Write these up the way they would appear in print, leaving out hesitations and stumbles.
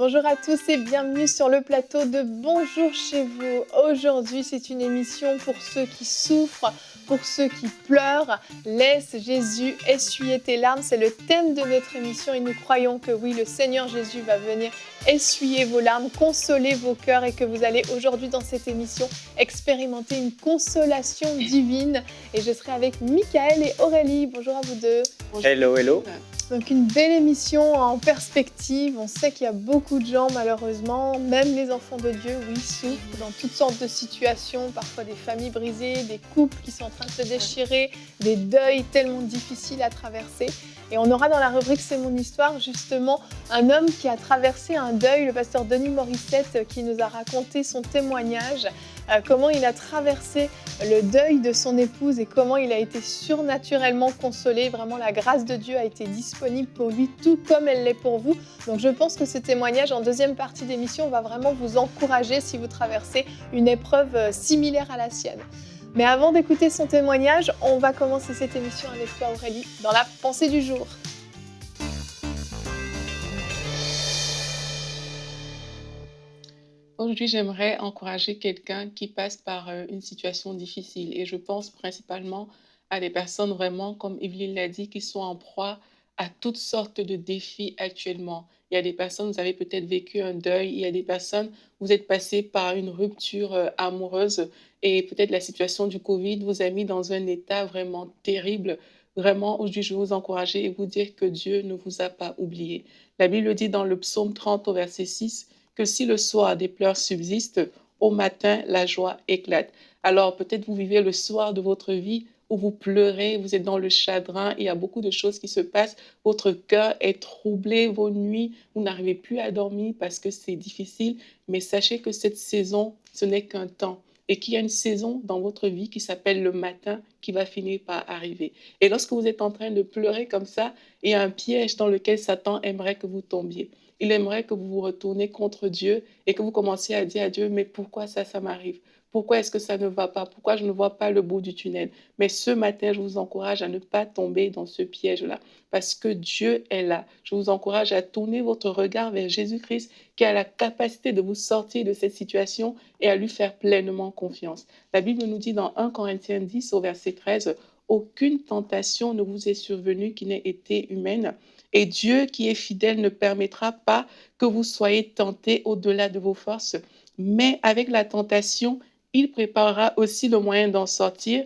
Bonjour à tous et bienvenue sur le plateau de Bonjour chez vous. Aujourd'hui, c'est une émission pour ceux qui souffrent, pour ceux qui pleurent. Laisse Jésus essuyer tes larmes. C'est le thème de notre émission et nous croyons que oui, le Seigneur Jésus va venir essuyer vos larmes, consoler vos cœurs et que vous allez aujourd'hui dans cette émission expérimenter une consolation divine. Et je serai avec Michael et Aurélie. Bonjour à vous deux. Bonjour. Hello, hello. Donc une belle émission en perspective. On sait qu'il y a beaucoup de gens malheureusement, même les enfants de Dieu, oui, souffrent dans toutes sortes de situations, parfois des familles brisées, des couples qui sont en train de se déchirer, des deuils tellement difficiles à traverser. Et on aura dans la rubrique C'est mon histoire justement un homme qui a traversé un deuil, le pasteur Denis Morissette qui nous a raconté son témoignage, comment il a traversé le deuil de son épouse et comment il a été surnaturellement consolé. Vraiment, la grâce de Dieu a été disponible pour lui, tout comme elle l'est pour vous. Donc je pense que ce témoignage en deuxième partie d'émission va vraiment vous encourager si vous traversez une épreuve similaire à la sienne. Mais avant d'écouter son témoignage, on va commencer cette émission avec toi Aurélie, dans la pensée du jour. Aujourd'hui, j'aimerais encourager quelqu'un qui passe par une situation difficile et je pense principalement à des personnes vraiment, comme Evelyne l'a dit, qui sont en proie à toutes sortes de défis actuellement. Il y a des personnes, vous avez peut-être vécu un deuil, il y a des personnes, vous êtes passé par une rupture amoureuse et peut-être la situation du Covid vous a mis dans un état vraiment terrible. Vraiment, aujourd'hui, je vais vous encourager et vous dire que Dieu ne vous a pas oublié. La Bible dit dans le psaume 30 au verset 6 que si le soir des pleurs subsistent, au matin la joie éclate. Alors peut-être vous vivez le soir de votre vie où vous pleurez, vous êtes dans le chagrin, il y a beaucoup de choses qui se passent, votre cœur est troublé, vos nuits, vous n'arrivez plus à dormir parce que c'est difficile, mais sachez que cette saison, ce n'est qu'un temps et qu'il y a une saison dans votre vie qui s'appelle le matin qui va finir par arriver. Et lorsque vous êtes en train de pleurer comme ça, il y a un piège dans lequel Satan aimerait que vous tombiez. Il aimerait que vous vous retourniez contre Dieu et que vous commenciez à dire à Dieu, mais pourquoi ça m'arrive? Pourquoi est-ce que ça ne va pas? Pourquoi je ne vois pas le bout du tunnel? Mais ce matin, je vous encourage à ne pas tomber dans ce piège-là parce que Dieu est là. Je vous encourage à tourner votre regard vers Jésus-Christ qui a la capacité de vous sortir de cette situation et à lui faire pleinement confiance. La Bible nous dit dans 1 Corinthiens 10 au verset 13, « Aucune tentation ne vous est survenue qui n'ait été humaine. Et Dieu qui est fidèle ne permettra pas que vous soyez tentés au-delà de vos forces. Mais avec la tentation, il préparera aussi le moyen d'en sortir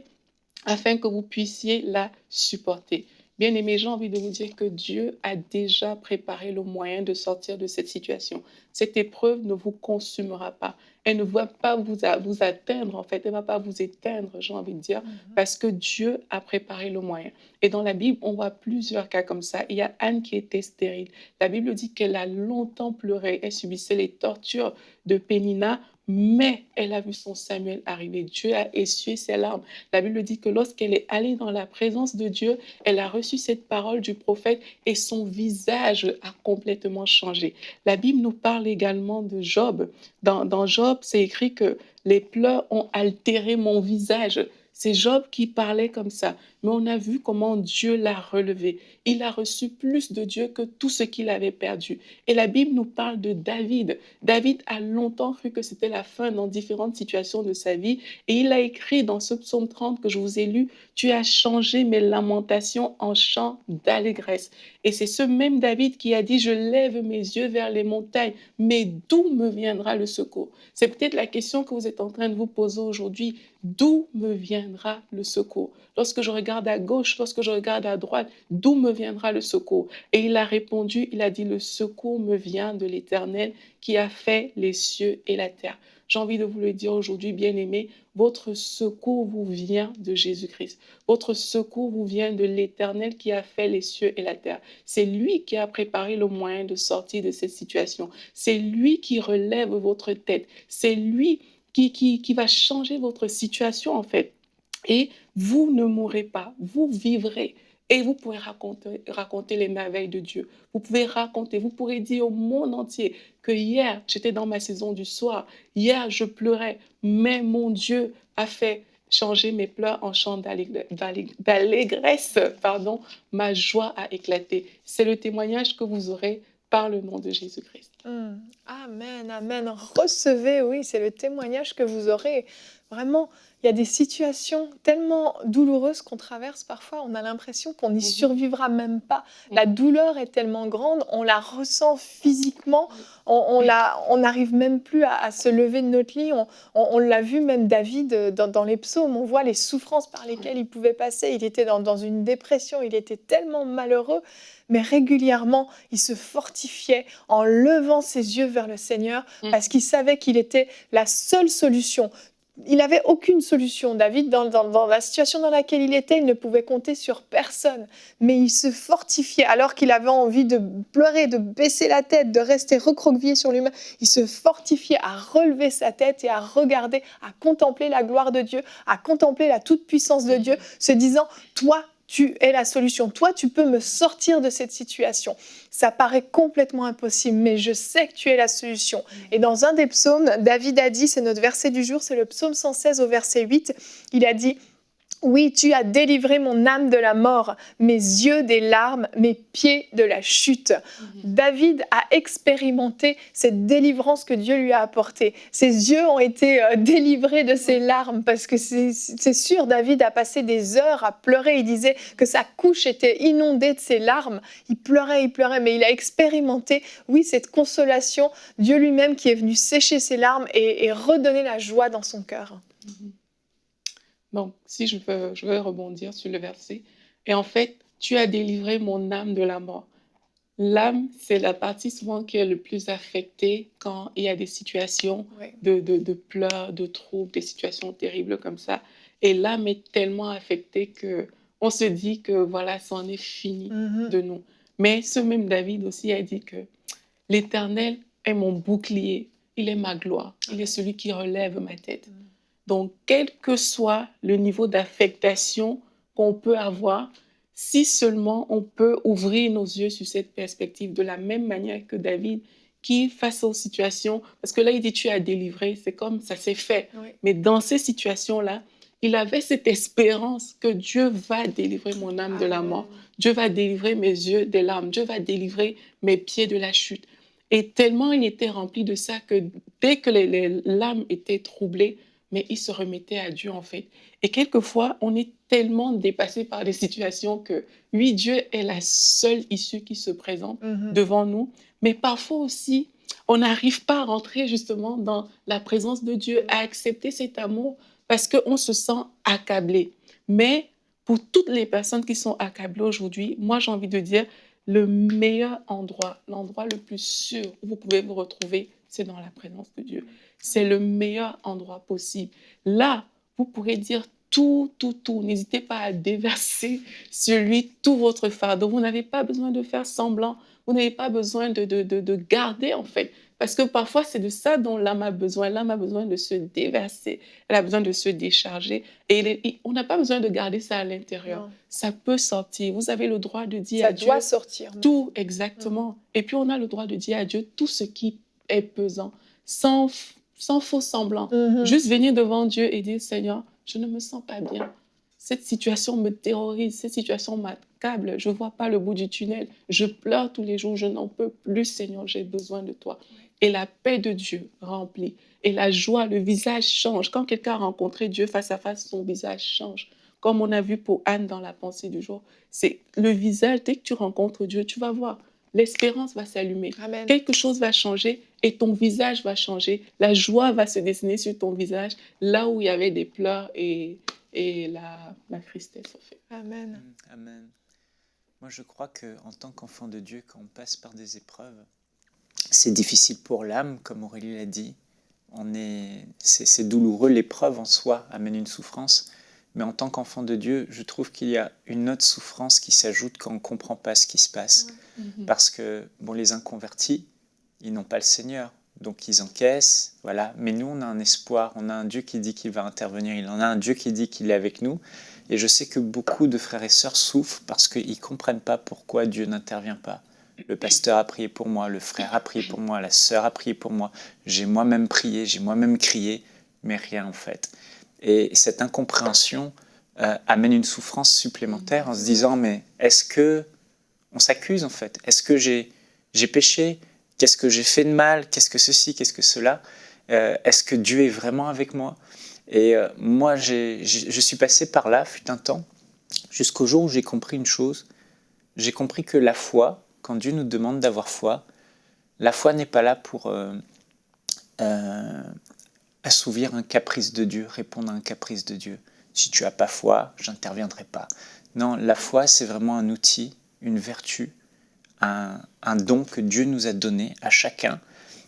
afin que vous puissiez la supporter. » Bien-aimés, j'ai envie de vous dire que Dieu a déjà préparé le moyen de sortir de cette situation. Cette épreuve ne vous consumera pas. Elle ne va pas vous atteindre, en fait. Elle ne va pas vous éteindre, j'ai envie de dire, parce que Dieu a préparé le moyen. Et dans la Bible, on voit plusieurs cas comme ça. Il y a Anne qui était stérile. La Bible dit qu'elle a longtemps pleuré. Elle subissait les tortures de Pénina, mais elle a vu son Samuel arriver. Dieu a essuyé ses larmes. La Bible dit que lorsqu'elle est allée dans la présence de Dieu, elle a reçu cette parole du prophète et son visage a complètement changé. La Bible nous parle également de Job. Dans Job, c'est écrit que les pleurs ont altéré mon visage. C'est Job qui parlait comme ça, mais on a vu comment Dieu l'a relevé. Il a reçu plus de Dieu que tout ce qu'il avait perdu. Et la Bible nous parle de David. David a longtemps cru que c'était la fin dans différentes situations de sa vie et il a écrit dans ce psaume 30 que je vous ai lu, « Tu as changé mes lamentations en chants d'allégresse. » Et c'est ce même David qui a dit, « Je lève mes yeux vers les montagnes, mais d'où me viendra le secours ?» C'est peut-être la question que vous êtes en train de vous poser aujourd'hui. D'où me viendra le secours? Lorsque je regarde à gauche, lorsque je regarde à droite, d'où me viendra le secours? Et il a répondu, il a dit, « Le secours me vient de l'Éternel qui a fait les cieux et la terre. » J'ai envie de vous le dire aujourd'hui, bien-aimés, votre secours vous vient de Jésus-Christ. Votre secours vous vient de l'Éternel qui a fait les cieux et la terre. C'est lui qui a préparé le moyen de sortir de cette situation. C'est lui qui relève votre tête. C'est lui qui va changer votre situation, en fait. Et vous ne mourrez pas, vous vivrez. Et vous pourrez raconter les merveilles de Dieu. Vous pouvez raconter, vous pourrez dire au monde entier que hier, j'étais dans ma saison du soir. Hier, je pleurais, mais mon Dieu a fait changer mes pleurs en chants d'allégresse. Ma joie a éclaté. C'est le témoignage que vous aurez par le nom de Jésus-Christ. Amen, amen. Recevez, oui, c'est le témoignage que vous aurez. Vraiment, il y a des situations tellement douloureuses qu'on traverse parfois, on a l'impression qu'on n'y survivra même pas. La douleur est tellement grande, on la ressent physiquement, on n'arrive même plus à se lever de notre lit. On l'a vu même David dans les psaumes, on voit les souffrances par lesquelles il pouvait passer. Il était dans une dépression, il était tellement malheureux, mais régulièrement, il se fortifiait en levant ses yeux vers le Seigneur parce qu'il savait qu'il était la seule solution. Il n'avait aucune solution, David, dans la situation dans laquelle il était, il ne pouvait compter sur personne, mais il se fortifiait alors qu'il avait envie de pleurer, de baisser la tête, de rester recroquevillé sur lui-même. Il se fortifiait à relever sa tête et à regarder, à contempler la gloire de Dieu, à contempler la toute-puissance de Dieu, se disant « Toi, tu es la solution. Toi, tu peux me sortir de cette situation. Ça paraît complètement impossible, mais je sais que tu es la solution. » Et dans un des psaumes, David a dit, c'est notre verset du jour, c'est le psaume 116 au verset 8, il a dit: oui, tu as délivré mon âme de la mort, mes yeux des larmes, mes pieds de la chute. David a expérimenté cette délivrance que Dieu lui a apportée. Ses yeux ont été délivrés de ses larmes parce que c'est sûr, David a passé des heures à pleurer. Il disait que sa couche était inondée de ses larmes. Il pleurait, mais il a expérimenté, oui, cette consolation. Dieu lui-même qui est venu sécher ses larmes et redonner la joie dans son cœur. Donc, si je veux rebondir sur le verset. Et en fait, tu as délivré mon âme de la mort. L'âme, c'est la partie souvent qui est le plus affectée quand il y a des situations de pleurs, de troubles, des situations terribles comme ça. Et l'âme est tellement affectée qu'on se dit que voilà, c'en est fini de nous. Mais ce même David aussi a dit que l'Éternel est mon bouclier, il est ma gloire, il est celui qui relève ma tête. Donc, quel que soit le niveau d'affectation qu'on peut avoir, si seulement on peut ouvrir nos yeux sur cette perspective de la même manière que David, qui, face aux situations, parce que là, il dit « tu as délivré », c'est comme ça s'est fait. Oui. Mais dans ces situations-là, il avait cette espérance que Dieu va délivrer mon âme de la mort, Dieu va délivrer mes yeux des larmes, Dieu va délivrer mes pieds de la chute. Et tellement il était rempli de ça que dès que l'âme était troublée, mais il se remettait à Dieu en fait. Et quelquefois, on est tellement dépassé par des situations que, oui, Dieu est la seule issue qui se présente devant nous, mais parfois aussi, on n'arrive pas à rentrer justement dans la présence de Dieu, à accepter cet amour parce qu'on se sent accablé. Mais pour toutes les personnes qui sont accablées aujourd'hui, moi j'ai envie de dire, le meilleur endroit, l'endroit le plus sûr où vous pouvez vous retrouver, c'est dans la présence de Dieu. C'est le meilleur endroit possible. Là, vous pourrez dire tout. N'hésitez pas à déverser sur lui tout votre fardeau. Vous n'avez pas besoin de faire semblant. Vous n'avez pas besoin de garder, en fait. Parce que parfois, c'est de ça dont l'âme a besoin. L'âme a besoin de se déverser. Elle a besoin de se décharger. Et on n'a pas besoin de garder ça à l'intérieur. Non. Ça peut sortir. Vous avez le droit de dire à Dieu... Ça doit sortir. Tout, exactement. Et puis, on a le droit de dire à Dieu tout ce qui est pesant, sans faux semblant. Juste venir devant Dieu et dire, Seigneur, je ne me sens pas bien. Cette situation me terrorise, cette situation m'accable. Je ne vois pas le bout du tunnel. Je pleure tous les jours, je n'en peux plus, Seigneur, j'ai besoin de toi. Et la paix de Dieu remplit. Et la joie, le visage change. Quand quelqu'un a rencontré Dieu face à face, son visage change. Comme on a vu pour Anne dans la pensée du jour. C'est le visage, dès que tu rencontres Dieu, tu vas voir. L'espérance va s'allumer. Amen. Quelque chose va changer et ton visage va changer. La joie va se dessiner sur ton visage, là où il y avait des pleurs et la tristesse. En fait. Amen. Amen. Moi, je crois qu'en tant qu'enfant de Dieu, quand on passe par des épreuves, c'est difficile pour l'âme, comme Aurélie l'a dit. C'est douloureux, l'épreuve en soi amène une souffrance. Mais en tant qu'enfant de Dieu, je trouve qu'il y a une autre souffrance qui s'ajoute quand on ne comprend pas ce qui se passe. Parce que les inconvertis, ils n'ont pas le Seigneur. Donc ils encaissent, voilà. Mais nous, on a un espoir, on a un Dieu qui dit qu'il va intervenir, il en a un Dieu qui dit qu'il est avec nous. Et je sais que beaucoup de frères et sœurs souffrent parce qu'ils ne comprennent pas pourquoi Dieu n'intervient pas. Le pasteur a prié pour moi, le frère a prié pour moi, la sœur a prié pour moi. J'ai moi-même prié, j'ai moi-même crié, mais rien en fait. Et cette incompréhension amène une souffrance supplémentaire en se disant, mais est-ce que... On s'accuse en fait. Est-ce que j'ai J'ai péché. Qu'est-ce que j'ai fait de mal? Qu'est-ce que ceci? Qu'est-ce que cela? Est-ce que Dieu est vraiment avec moi? Et moi, je suis passé par là, fut un temps, jusqu'au jour où j'ai compris une chose. J'ai compris que la foi, quand Dieu nous demande d'avoir foi, la foi n'est pas là pour assouvir un caprice de Dieu, répondre à un caprice de Dieu. Si tu n'as pas foi, je n'interviendrai pas. Non, la foi, c'est vraiment un outil, une vertu, un don que Dieu nous a donné à chacun,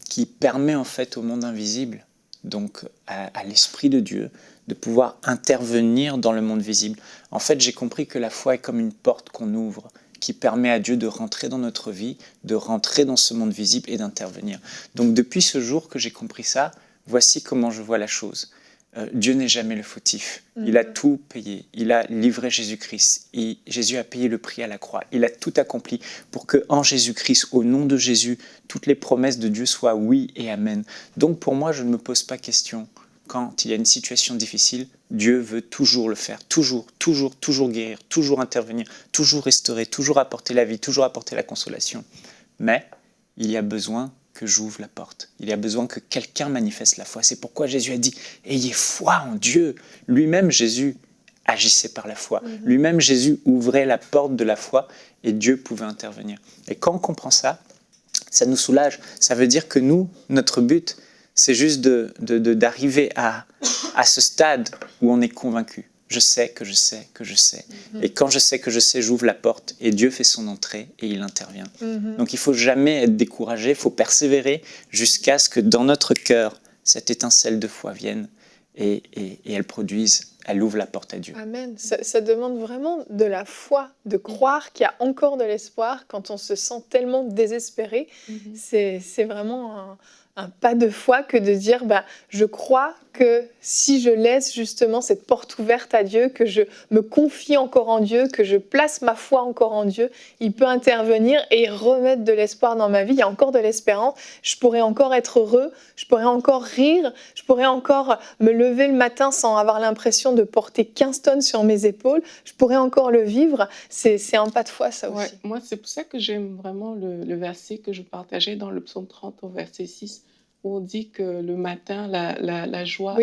qui permet en fait au monde invisible, donc à l'Esprit de Dieu, de pouvoir intervenir dans le monde visible. En fait, j'ai compris que la foi est comme une porte qu'on ouvre, qui permet à Dieu de rentrer dans notre vie, de rentrer dans ce monde visible et d'intervenir. Donc depuis ce jour que j'ai compris ça, voici comment je vois la chose. Dieu n'est jamais le fautif. Il a tout payé. Il a livré Jésus-Christ. Jésus a payé le prix à la croix. Il a tout accompli pour que en Jésus-Christ, au nom de Jésus, toutes les promesses de Dieu soient oui et amen. Donc pour moi, je ne me pose pas question. Quand il y a une situation difficile, Dieu veut toujours le faire. Toujours, toujours, toujours guérir, toujours intervenir, toujours restaurer, toujours apporter la vie, toujours apporter la consolation. Mais il y a besoin que j'ouvre la porte. Il y a besoin que quelqu'un manifeste la foi. C'est pourquoi Jésus a dit « Ayez foi en Dieu ». Lui-même, Jésus agissait par la foi. Lui-même, Jésus ouvrait la porte de la foi et Dieu pouvait intervenir. Et quand on comprend ça, ça nous soulage. Ça veut dire que nous, notre but, c'est juste d'arriver à ce stade où on est convaincu. Je sais que je sais que je sais. Et quand je sais que je sais, j'ouvre la porte et Dieu fait son entrée et il intervient. Donc il ne faut jamais être découragé, il faut persévérer jusqu'à ce que dans notre cœur, cette étincelle de foi vienne et elle produise, elle ouvre la porte à Dieu. Amen. Ça demande vraiment de la foi, de croire qu'il y a encore de l'espoir quand on se sent tellement désespéré. C'est vraiment un pas de foi que de dire je crois que si je laisse justement cette porte ouverte à Dieu, que je me confie encore en Dieu, que je place ma foi encore en Dieu, il peut intervenir et remettre de l'espoir dans ma vie. Il y a encore de l'espérance, je pourrais encore être heureux, je pourrais encore rire, je pourrais encore me lever le matin sans avoir l'impression de porter 15 tonnes sur mes épaules, je pourrais encore le vivre. C'est un pas de foi, ça aussi. Ouais, moi, c'est pour ça que j'aime vraiment le verset que je partageais dans le psaume 30 au verset 6, où on dit que le matin, la joie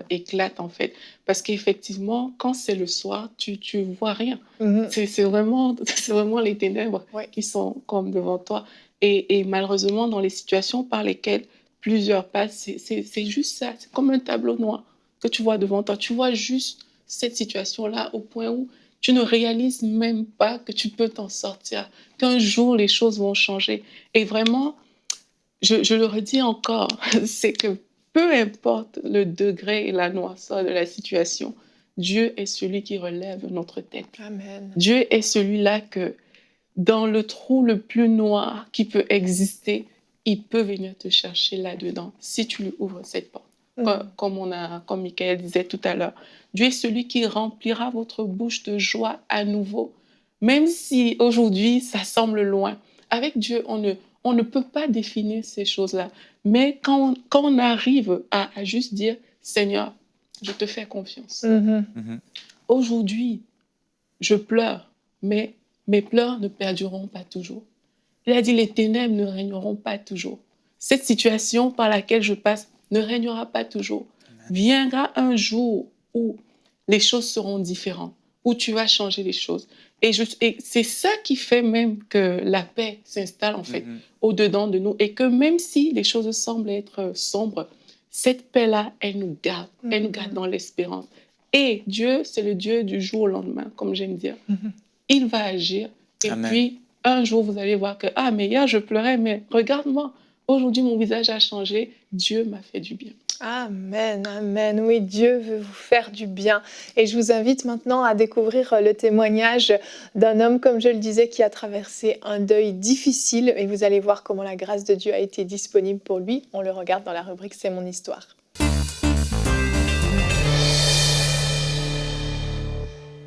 éclate en fait. Parce qu'effectivement, quand c'est le soir, tu vois rien. C'est vraiment les ténèbres qui sont comme devant toi. Et malheureusement, dans les situations par lesquelles plusieurs passent, c'est juste ça. C'est comme un tableau noir que tu vois devant toi. Tu vois juste cette situation-là au point où tu ne réalises même pas que tu peux t'en sortir, qu'un jour, les choses vont changer. Et vraiment, je le redis encore, c'est que peu importe le degré et la noirceur de la situation, Dieu est celui qui relève notre tête. Amen. Dieu est celui-là que, dans le trou le plus noir qui peut exister, il peut venir te chercher là-dedans si tu lui ouvres cette porte. Comme Michael disait tout à l'heure, Dieu est celui qui remplira votre bouche de joie à nouveau. Même si aujourd'hui, ça semble loin. Avec Dieu, on ne peut pas définir ces choses-là. Mais quand on arrive à juste dire, Seigneur, je te fais confiance. Aujourd'hui, je pleure, mais mes pleurs ne perdureront pas toujours. Il a dit, les ténèbres ne régneront pas toujours. Cette situation par laquelle je passe ne régnera pas toujours. Viendra un jour où les choses seront différentes, où tu vas changer les choses. Et c'est ça qui fait même que la paix s'installe en fait au-dedans de nous. Et que même si les choses semblent être sombres, cette paix-là, elle nous garde. Elle nous garde dans l'espérance. Et Dieu, c'est le Dieu du jour au lendemain, comme j'aime dire. Il va agir. Et puis, un jour, vous allez voir que, mais hier, je pleurais, mais regarde-moi. Aujourd'hui, mon visage a changé. Dieu m'a fait du bien. Amen, amen. Oui, Dieu veut vous faire du bien. Et je vous invite maintenant à découvrir le témoignage d'un homme, comme je le disais, qui a traversé un deuil difficile. Et vous allez voir comment la grâce de Dieu a été disponible pour lui. On le regarde dans la rubrique « C'est mon histoire ».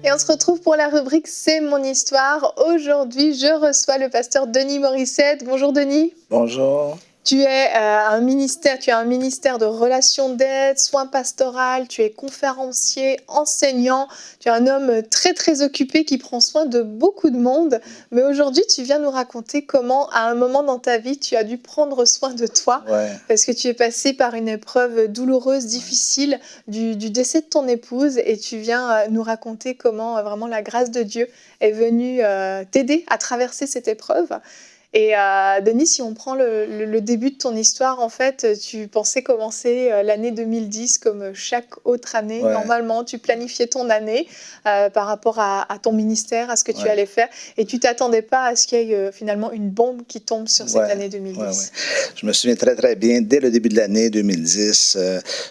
Et on se retrouve pour la rubrique « C'est mon histoire ». Aujourd'hui, je reçois le pasteur Denis Morissette. Bonjour Denis. Bonjour. Tu as un ministère de relations d'aide, soins pastoraux, tu es conférencier, enseignant, tu es un homme très très occupé qui prend soin de beaucoup de monde. Mais aujourd'hui, tu viens nous raconter comment, à un moment dans ta vie, tu as dû prendre soin de toi Ouais. parce que tu es passé par une épreuve douloureuse, difficile, du décès de ton épouse, et tu viens nous raconter comment vraiment la grâce de Dieu est venue t'aider à traverser cette épreuve. Et Denis, si on prend le début de ton histoire, en fait, tu pensais commencer l'année 2010 comme chaque autre année. Ouais. Normalement, tu planifiais ton année par rapport à ton ministère, à ce que tu Ouais. allais faire, et tu t'attendais pas à ce qu'il y ait finalement une bombe qui tombe sur cette Ouais. année 2010. Ouais. Je me souviens très, très bien. Dès le début de l'année 2010,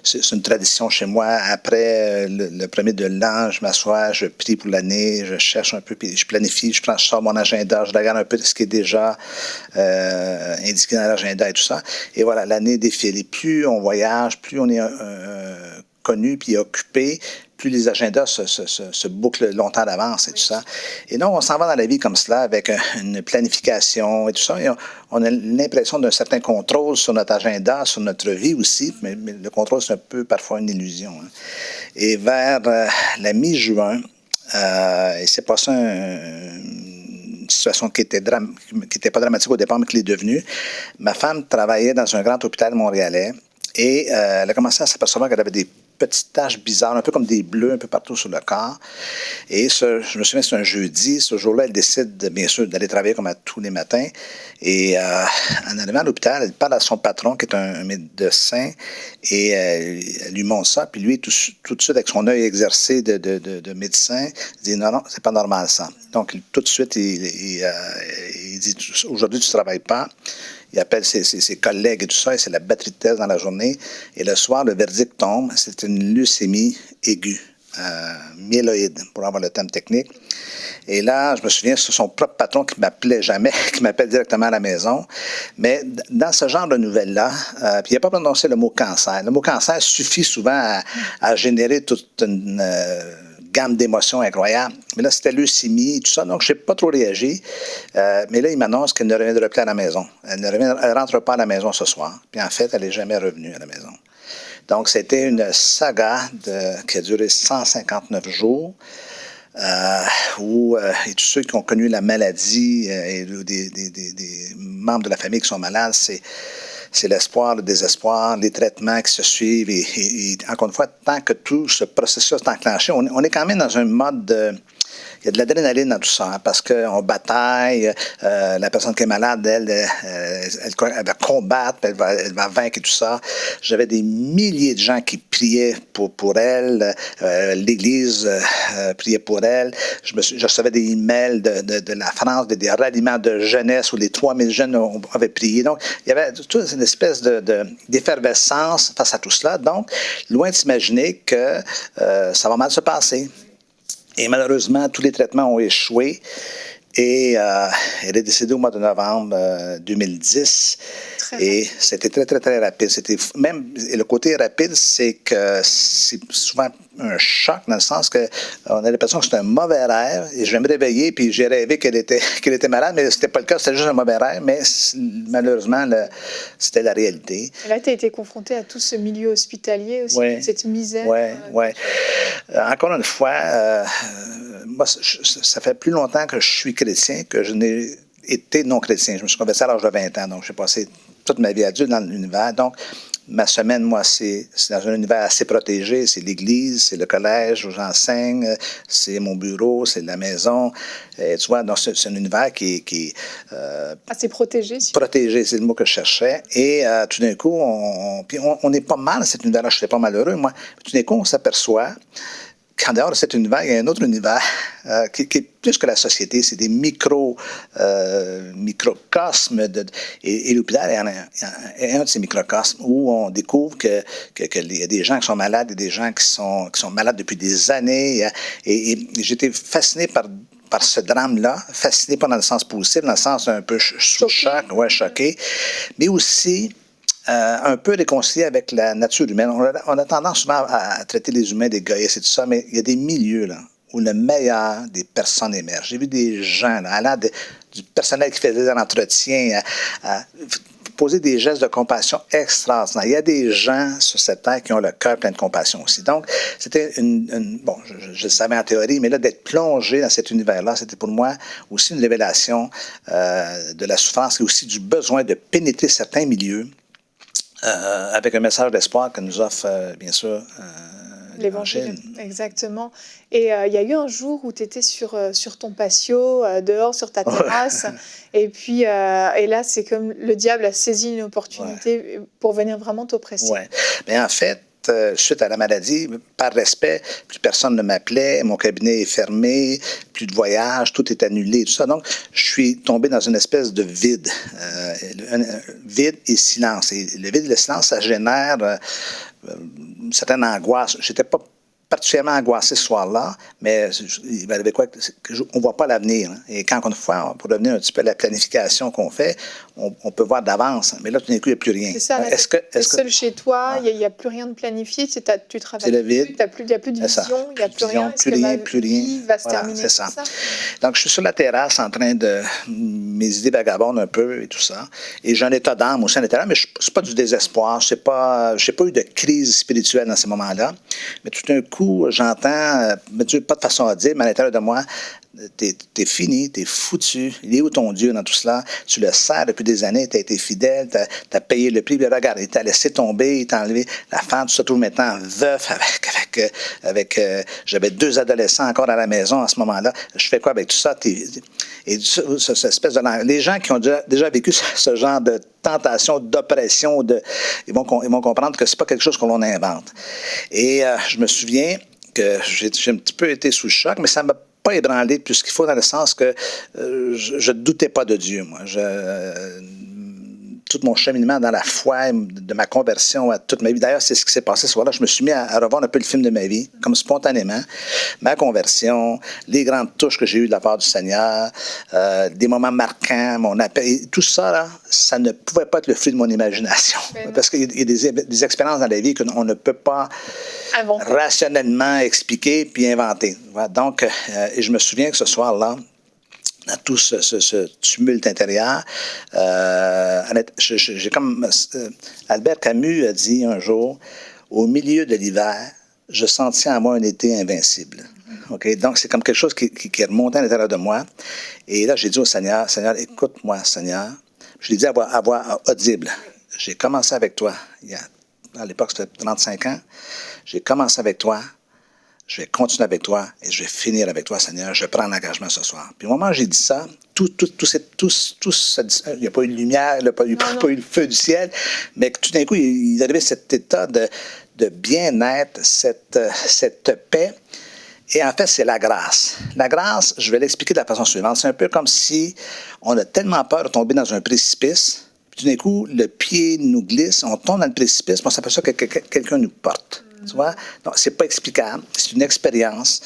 c'est une tradition chez moi. Après le premier de l'an, je m'assois, je prie pour l'année, je cherche un peu, puis je planifie, je sors mon agenda, je regarde un peu ce qui est déjà indiqué dans l'agenda et tout ça. Et voilà, l'année défile. Et plus on voyage, plus on est connu puis occupé, plus les agendas se bouclent longtemps d'avance et tout ça. Et donc, on s'en va dans la vie comme cela, avec une planification et tout ça. Et on a l'impression d'un certain contrôle sur notre agenda, sur notre vie aussi, mais le contrôle, c'est un peu parfois une illusion. Hein. Et vers la mi-juin, il s'est passé une situation qui était pas dramatique au départ, mais qui l'est devenue. Ma femme travaillait dans un grand hôpital montréalais et elle a commencé à s'apercevoir qu'elle avait des petites taches bizarres, un peu comme des bleus un peu partout sur le corps. Et je me souviens, c'est un jeudi. Ce jour-là, elle décide, bien sûr, d'aller travailler comme à tous les matins. Et en arrivant à l'hôpital, elle parle à son patron, qui est un médecin, et elle lui montre ça. Puis lui, tout de suite, avec son œil exercé de médecin, il dit non, c'est pas normal ça. Donc, tout de suite, il dit aujourd'hui, tu ne travailles pas. Il appelle ses collègues et tout ça, et c'est la batterie de thèse dans la journée. Et le soir, le verdict tombe, c'est une leucémie aiguë, myéloïde, pour avoir le terme technique. Et là, je me souviens, c'est son propre patron qui m'appelait jamais, qui m'appelle directement à la maison. Mais dans ce genre de nouvelles-là, puis il n'a pas prononcé le mot cancer. Le mot cancer suffit souvent à générer toute une gamme d'émotions incroyables. Mais là, c'était leucémie et tout ça, donc je n'ai pas trop réagi. Mais là, il m'annonce qu'elle ne reviendra plus à la maison. Elle ne rentre pas à la maison ce soir. Puis en fait, elle n'est jamais revenue à la maison. Donc, c'était une saga qui a duré 159 jours. Et tous ceux qui ont connu la maladie et des membres de la famille qui sont malades, c'est l'espoir, le désespoir, les traitements qui se suivent. Et encore une fois, tant que tout ce processus est enclenché, on est quand même dans un mode il y a de l'adrénaline dans tout ça, hein, parce qu'on bataille, la personne qui est malade, elle va combattre, elle va vaincre et tout ça. J'avais des milliers de gens qui priaient pour elle, l'Église priait pour elle. Je recevais des emails de la France, des ralliements de jeunesse où les 3000 jeunes avaient prié. Donc, il y avait toute une espèce d'effervescence face à tout cela. Donc, loin de s'imaginer que ça va mal se passer. Et malheureusement, tous les traitements ont échoué. Et elle est décédée au mois de novembre 2010. Et c'était très, très, très rapide. Et le côté rapide, c'est que c'est souvent un choc, dans le sens qu'on a l'impression que c'est un mauvais rêve. Et je vais me réveiller, puis j'ai rêvé qu'elle était malade, mais ce n'était pas le cas, c'était juste un mauvais rêve. Mais malheureusement, c'était la réalité. Et là, tu as été confronté à tout ce milieu hospitalier aussi, toute cette misère. Oui. Encore une fois, moi, ça fait plus longtemps que je suis chrétien que je n'ai été non chrétien. Je me suis converti à l'âge de 20 ans, donc j'ai passé toute ma vie adulte dans l'univers. Donc, ma semaine, moi, c'est dans un univers assez protégé. C'est l'église, c'est le collège où j'enseigne, c'est mon bureau, c'est la maison. Et tu vois, donc c'est un univers qui assez protégé. Protégé, c'est le mot que je cherchais. Et tout d'un coup, on est pas mal dans cet univers-là. Je ne suis pas malheureux, moi. Tout d'un coup, on s'aperçoit qu'en dehors de cet univers, il y a un autre univers qui est plus que la société. C'est des microcosmes. Et l'hôpital est un de ces microcosmes où on découvre qu'il y a des gens qui sont malades et des gens qui sont malades depuis des années. Et j'étais fasciné par ce drame-là, fasciné pas dans le sens positif, dans le sens un peu sous choc, choqué, mais aussi un peu réconcilié avec la nature humaine. On a tendance souvent à traiter les humains d'égoïstes et tout ça, mais il y a des milieux là, où le meilleur des personnes émerge. J'ai vu des gens là, allant du personnel qui faisait l'entretien poser des gestes de compassion extraordinaires. Il y a des gens sur cette terre qui ont le cœur plein de compassion aussi. Donc, c'était bon, je le savais en théorie, mais là, d'être plongé dans cet univers-là, c'était pour moi aussi une révélation de la souffrance et aussi du besoin de pénétrer certains milieux avec un message d'espoir que nous offre, bien sûr, l'Évangile. Exactement. Et il y a eu un jour où tu étais sur ton patio, dehors, sur ta terrasse, et puis et là, c'est comme le diable a saisi une opportunité pour venir vraiment t'oppresser. Oui. Mais en fait, suite à la maladie, par respect, plus personne ne m'appelait, mon cabinet est fermé, plus de voyages, tout est annulé, tout ça. Donc, je suis tombé dans une espèce de vide, vide et silence. Et le vide et le silence, ça génère une certaine angoisse. Je n'étais pas particulièrement angoissé ce soir-là, mais il va arriver quoi? On ne voit pas l'avenir. Hein. Et quand on fois, pour revenir un petit peu à la planification qu'on fait, on peut voir d'avance. Mais là, tout d'un coup, il n'y a plus rien. C'est ça, tu es seul chez toi, il n'y a plus rien de planifié, tu travailles c'est le vide. Il n'y a plus de vision, il n'y a plus rien. Plus rien. Va se terminer. C'est ça. Donc, je suis sur la terrasse en train de... Mes idées vagabondent un peu et tout ça. Et j'ai un état d'âme aussi à l'intérieur, mais ce n'est pas du désespoir. Je n'ai pas eu de crise spirituelle dans ces moments-là. Mais tout d'un coup, j'entends, pas de façon à dire, mais à l'intérieur de moi, t'es fini, t'es foutu. Il est où ton Dieu dans tout cela? Tu le sers depuis des années, t'as été fidèle, t'as payé le prix. Mais regarde, il t'a laissé tomber, il t'a enlevé la femme, tu te retrouves maintenant veuf avec j'avais 2 adolescents encore à la maison à ce moment-là. Je fais quoi avec tout ça? Et cette espèce de... Les gens qui ont déjà vécu ce genre de tentation, d'oppression, ils vont comprendre que c'est pas quelque chose qu'on invente. Et je me souviens que j'ai un petit peu été sous le choc, mais ça m'a pas ébranlé plus qu'il faut, dans le sens que je ne doutais pas de Dieu, moi. Tout mon cheminement dans la foi, de ma conversion à toute ma vie. D'ailleurs, c'est ce qui s'est passé ce soir-là. Je me suis mis à revoir un peu le film de ma vie, comme spontanément. Ma conversion, les grandes touches que j'ai eues de la part du Seigneur, des moments marquants, mon appel. Et tout ça, là, ça ne pouvait pas être le fruit de mon imagination. Parce qu'il y a des expériences dans la vie qu'on ne peut pas rationnellement expliquer puis inventer. Voilà. Donc, et je me souviens que ce soir-là, dans tout ce tumulte intérieur, j'ai comme... Albert Camus a dit un jour, « Au milieu de l'hiver, je sentis en moi un été invincible. » Okay? Donc, c'est comme quelque chose qui est remonté à l'intérieur de moi. Et là, j'ai dit au Seigneur, « Seigneur, écoute-moi, Seigneur. » Je l'ai dit à voix audible. « J'ai commencé avec toi, à l'époque, c'était 35 ans. J'ai commencé avec toi. Je vais continuer avec toi et je vais finir avec toi, Seigneur. Je prends l'engagement ce soir. » Puis au moment où j'ai dit ça, il n'y a pas eu de lumière, il n'y a pas eu le feu du ciel, mais tout d'un coup, il est arrivé cet état de bien-être, cette paix. Et en fait, c'est la grâce. La grâce, je vais l'expliquer de la façon suivante. C'est un peu comme si on a tellement peur de tomber dans un précipice, puis tout d'un coup, le pied nous glisse, on tombe dans le précipice, puis on s'aperçoit que quelqu'un nous porte. Tu vois? Donc, c'est pas explicable. C'est une expérience.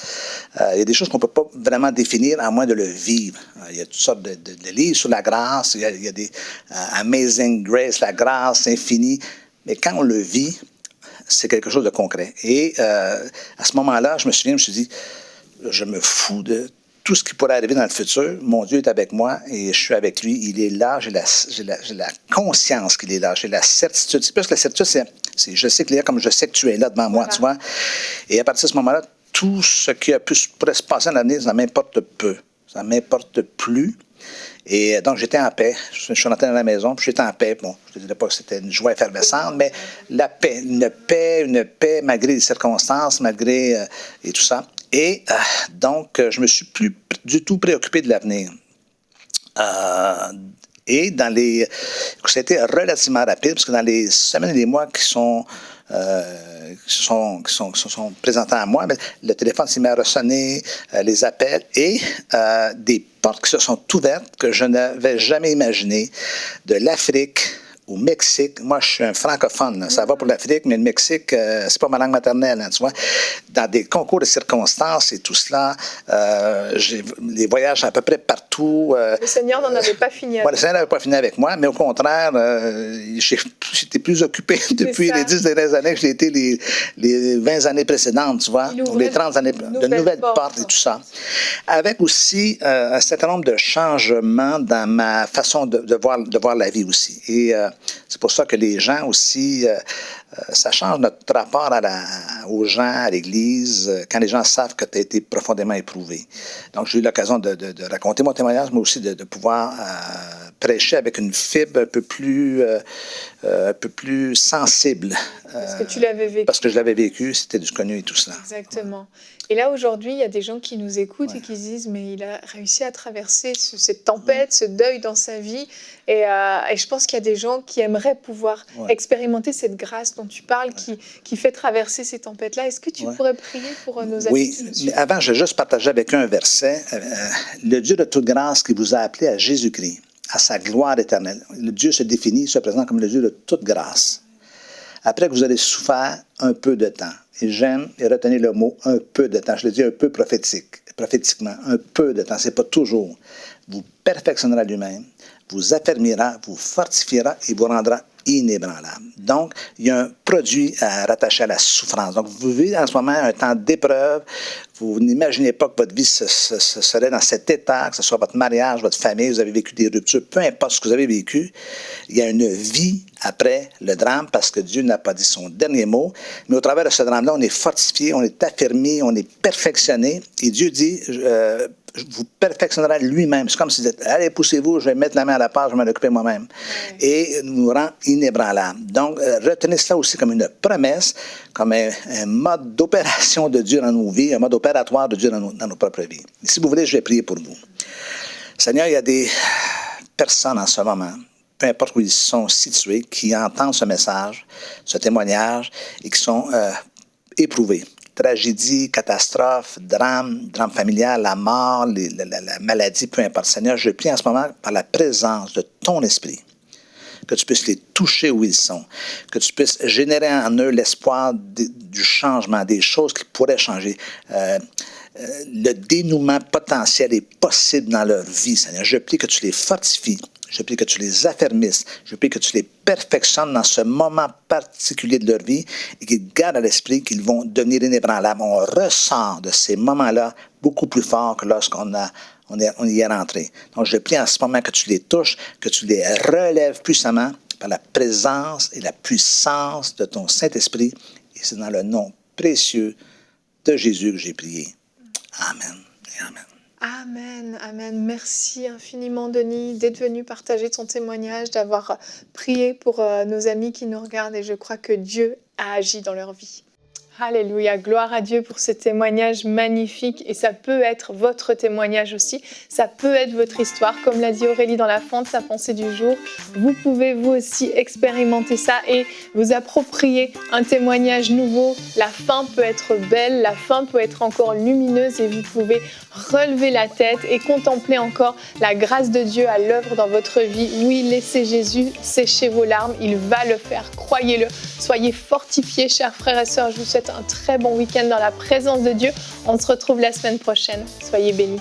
Il y a des choses qu'on ne peut pas vraiment définir à moins de le vivre. Il y a toutes sortes de livres sur la grâce. Il y a des Amazing Grace, la grâce infinie. Mais quand on le vit, c'est quelque chose de concret. Et à ce moment-là, je me suis dit, je me fous de tout ce qui pourrait arriver dans le futur. Mon Dieu est avec moi et je suis avec lui. Il est là. J'ai la conscience qu'il est là. J'ai la certitude. C'est plus que la certitude, c'est je sais qu'il est là comme je sais que tu es là devant moi, tu vois. Et à partir de ce moment-là, tout ce qui pourrait se passer dans l'avenir, ça m'importe peu. Ça ne m'importe plus. Et donc, j'étais en paix. Je suis rentré dans la maison, puis j'étais en paix. Bon, je ne dirais pas que c'était une joie effervescente, mais la paix. Une paix malgré les circonstances, malgré et tout ça. Et donc, je ne me suis plus du tout préoccupé de l'avenir. Et ça a été relativement rapide, parce que dans les semaines et les mois qui se sont présentés à moi, le téléphone s'est mis à ressonner, les appels, et des portes qui se sont ouvertes que je n'avais jamais imaginées, de l'Afrique au Mexique. Moi, je suis un francophone. Ça va pour l'Afrique, mais le Mexique, c'est pas ma langue maternelle, tu vois. Dans des concours de circonstances et tout cela, les voyages à peu près partout. Le Seigneur n'en avait pas fini avec le Seigneur n'avait pas fini avec moi, mais au contraire, j'étais plus occupé depuis les 10 dernières années que je l'ai été les 20 années précédentes, tu vois, ou les 30 années, de nouvelles portes et tout ça. Avec aussi un certain nombre de changements dans ma façon de voir la vie aussi. Et pour ça que les gens aussi, ça change notre rapport aux gens, à l'Église, quand les gens savent que tu as été profondément éprouvé. Donc, j'ai eu l'occasion de raconter mon témoignage, mais aussi de pouvoir prêcher avec une fibre un peu plus sensible. Parce que tu l'avais vécu. Parce que je l'avais vécu, c'était du connu et tout ça. Exactement. Et là, aujourd'hui, il y a des gens qui nous écoutent et qui se disent, mais il a réussi à traverser cette tempête, ce deuil dans sa vie. Et je pense qu'il y a des gens qui aimeraient pouvoir expérimenter cette grâce dont tu parles, qui fait traverser ces tempêtes-là. Est-ce que tu pourrais prier pour nos amis? Oui, mais avant, je vais juste partager avec eux un verset. Le Dieu de toute grâce qui vous a appelé à Jésus-Christ, à sa gloire éternelle. Le Dieu se définit, se présente comme le Dieu de toute grâce. Après que vous aurez souffert un peu de temps, et j'aime et retenez le mot un peu de temps, je le dis un peu prophétiquement, un peu de temps, c'est pas toujours, vous perfectionnera lui-même, vous affermira, vous fortifiera et vous rendra inébranlable. Donc, il y a un produit rattaché à la souffrance. Donc, vous vivez en ce moment un temps d'épreuve. Vous n'imaginez pas que votre vie serait dans cet état, que ce soit votre mariage, votre famille, vous avez vécu des ruptures, peu importe ce que vous avez vécu, il y a une vie après le drame parce que Dieu n'a pas dit son dernier mot. Mais au travers de ce drame-là, on est fortifié, on est affermi, on est perfectionné. Et Dieu dit, vous perfectionnera lui-même. C'est comme si vous dites, allez, poussez-vous, je vais mettre la main à la pâte, je vais m'en occuper moi-même. Et nous rend inébranlables. Donc, retenez cela aussi comme une promesse, comme un mode d'opération de Dieu dans nos vies, un mode opératoire de Dieu dans nos propres vies. Et si vous voulez, je vais prier pour vous. Seigneur, il y a des personnes en ce moment, peu importe où ils sont situés, qui entendent ce message, ce témoignage, et qui sont éprouvés. Tragédie, catastrophe, drame familial, la mort, la maladie, peu importe. Seigneur, je prie en ce moment par la présence de ton esprit, que tu puisses les toucher où ils sont, que tu puisses générer en eux l'espoir du changement, des choses qui pourraient changer. Le dénouement potentiel est possible dans leur vie, Seigneur. Je prie que tu les fortifies. Je prie que tu les affermisses. Je prie que tu les perfectionnes dans ce moment particulier de leur vie et qu'ils gardent à l'esprit qu'ils vont devenir inébranlables. On ressent de ces moments-là beaucoup plus fort que lorsqu'on y est rentré. Donc, je prie en ce moment que tu les touches, que tu les relèves puissamment par la présence et la puissance de ton Saint-Esprit. Et c'est dans le nom précieux de Jésus que j'ai prié. Amen et amen. Amen, amen. Merci infiniment, Denis, d'être venu partager ton témoignage, d'avoir prié pour nos amis qui nous regardent et je crois que Dieu a agi dans leur vie. Alléluia, gloire à Dieu pour ce témoignage magnifique et ça peut être votre témoignage aussi, ça peut être votre histoire, comme l'a dit Aurélie dans la fin de sa pensée du jour. Vous pouvez vous aussi expérimenter ça et vous approprier un témoignage nouveau. La fin peut être belle, la fin peut être encore lumineuse et vous pouvez relever la tête et contempler encore la grâce de Dieu à l'œuvre dans votre vie. Oui, laissez Jésus sécher vos larmes, il va le faire, croyez-le. Soyez fortifiés, chers frères et sœurs. Je vous souhaite un très bon week-end dans la présence de Dieu. On se retrouve la semaine prochaine. Soyez bénis.